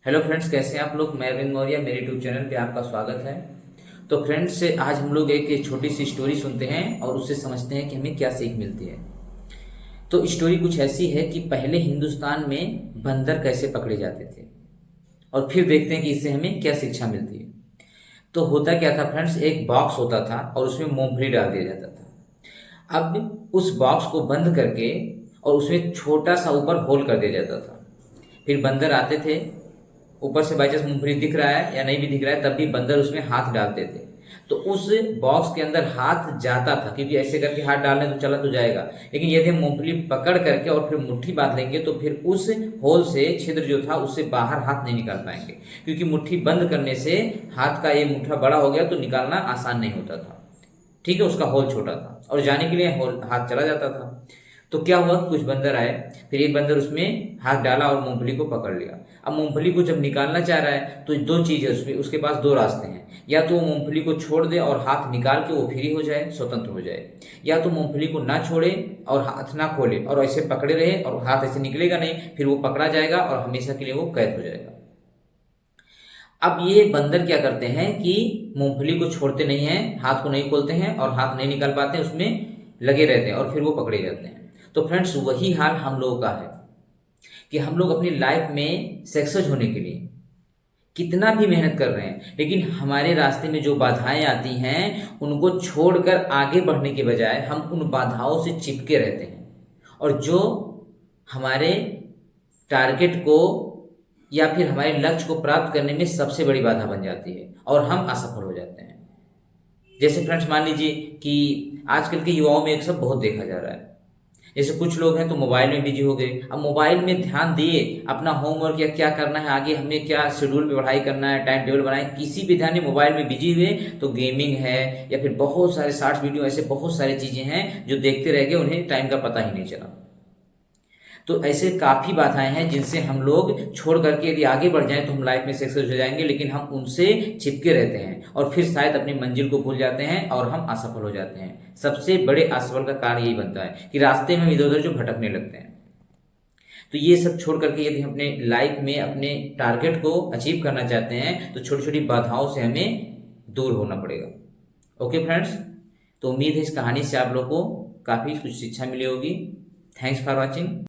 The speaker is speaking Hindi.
हेलो फ्रेंड्स, कैसे हैं आप लोग। मैं अरविंद मौर्य, मेरे यूट्यूब चैनल पे आपका स्वागत है। तो फ्रेंड्स, आज हम लोग एक छोटी सी स्टोरी सुनते हैं और उससे समझते हैं कि हमें क्या सीख मिलती है। तो स्टोरी कुछ ऐसी है कि पहले हिंदुस्तान में बंदर कैसे पकड़े जाते थे और फिर देखते हैं कि इससे हमें क्या शिक्षा मिलती है। तो होता क्या था फ्रेंड्स, एक बॉक्स होता था और उसमें मूंगफली डाल दिया जाता था। अब उस बॉक्स को बंद करके और उसमें छोटा सा ऊपर होल कर दिया जाता था। फिर बंदर आते थे, ऊपर से बाई चांस मूंगफली दिख रहा है या नहीं भी दिख रहा है, तब भी बंदर उसमें हाथ डालते थे। तो उस बॉक्स के अंदर हाथ जाता था, क्योंकि ऐसे करके हाथ डालने तो चला तो जाएगा, लेकिन यदि हम मूंगफली पकड़ करके और फिर मुट्ठी बांध लेंगे तो फिर उस होल से छिद्र जो था उससे बाहर हाथ नहीं निकाल पाएंगे, क्योंकि मुट्ठी बंद करने से हाथ का ये मुट्ठा बड़ा हो गया तो निकालना आसान नहीं होता था। ठीक है, उसका होल छोटा था और जाने के लिए होल हाथ चला जाता था। तो क्या हुआ, कुछ बंदर आए, फिर एक बंदर उसमें हाथ डाला और मूंगफली को पकड़ लिया। अब मूंगफली को जब निकालना चाह रहा है तो दो चीज है उसमें, उसके पास दो रास्ते हैं। या तो वो मूंगफली को छोड़ दे और हाथ निकाल के वो फ्री हो जाए, स्वतंत्र हो जाए, या तो मूंगफली को ना छोड़े और हाथ ना खोले और ऐसे पकड़े रहे और हाथ ऐसे निकलेगा नहीं, फिर वो पकड़ा जाएगा और हमेशा के लिए वो कैद हो जाएगा। अब ये बंदर क्या करते हैं कि मूंगफली को छोड़ते नहीं हैं, हाथ को नहीं खोलते हैं और हाथ नहीं निकाल पाते, उसमें लगे रहते हैं और फिर वो पकड़े जाते हैं। तो फ्रेंड्स, वही हाल हम लोगों का है कि हम लोग अपनी लाइफ में सक्सेस होने के लिए कितना भी मेहनत कर रहे हैं, लेकिन हमारे रास्ते में जो बाधाएं आती हैं उनको छोड़कर आगे बढ़ने के बजाय हम उन बाधाओं से चिपके रहते हैं, और जो हमारे टारगेट को या फिर हमारे लक्ष्य को प्राप्त करने में सबसे बड़ी बाधा बन जाती है और हम असफल हो जाते हैं। जैसे फ्रेंड्स, मान लीजिए कि आजकल के युवाओं में एक सब बहुत देखा जा रहा है। जैसे कुछ लोग हैं तो मोबाइल में बिजी हो गए। अब मोबाइल में ध्यान दिए अपना होमवर्क या क्या करना है, आगे हमें क्या शेड्यूल पे पढ़ाई करना है, टाइम टेबल बनाए, किसी भी ध्यान नहीं, मोबाइल में बिजी हुए तो गेमिंग है या फिर बहुत सारे शॉर्ट्स वीडियो, ऐसे बहुत सारी चीजें हैं जो देखते रह गए, उन्हें टाइम का पता ही नहीं चला। तो ऐसे काफी बाधाएं हैं जिनसे हम लोग छोड़ करके यदि आगे बढ़ जाएं तो हम लाइफ में सक्सेस हो जाएंगे, लेकिन हम उनसे चिपके रहते हैं और फिर शायद अपनी मंजिल को भूल जाते हैं और हम असफल हो जाते हैं। सबसे बड़े असफल का कारण यही बनता है कि रास्ते में इधर उधर जो भटकने लगते हैं। तो ये सब छोड़ करके यदि हम अपने लाइफ में अपने टारगेट को अचीव करना चाहते हैं तो छोटी छोटी बाधाओं से हमें दूर होना पड़ेगा। ओके फ्रेंड्स, तो उम्मीद है इस कहानी से आप लोग को काफी कुछ शिक्षा मिली होगी। Thanks for watching.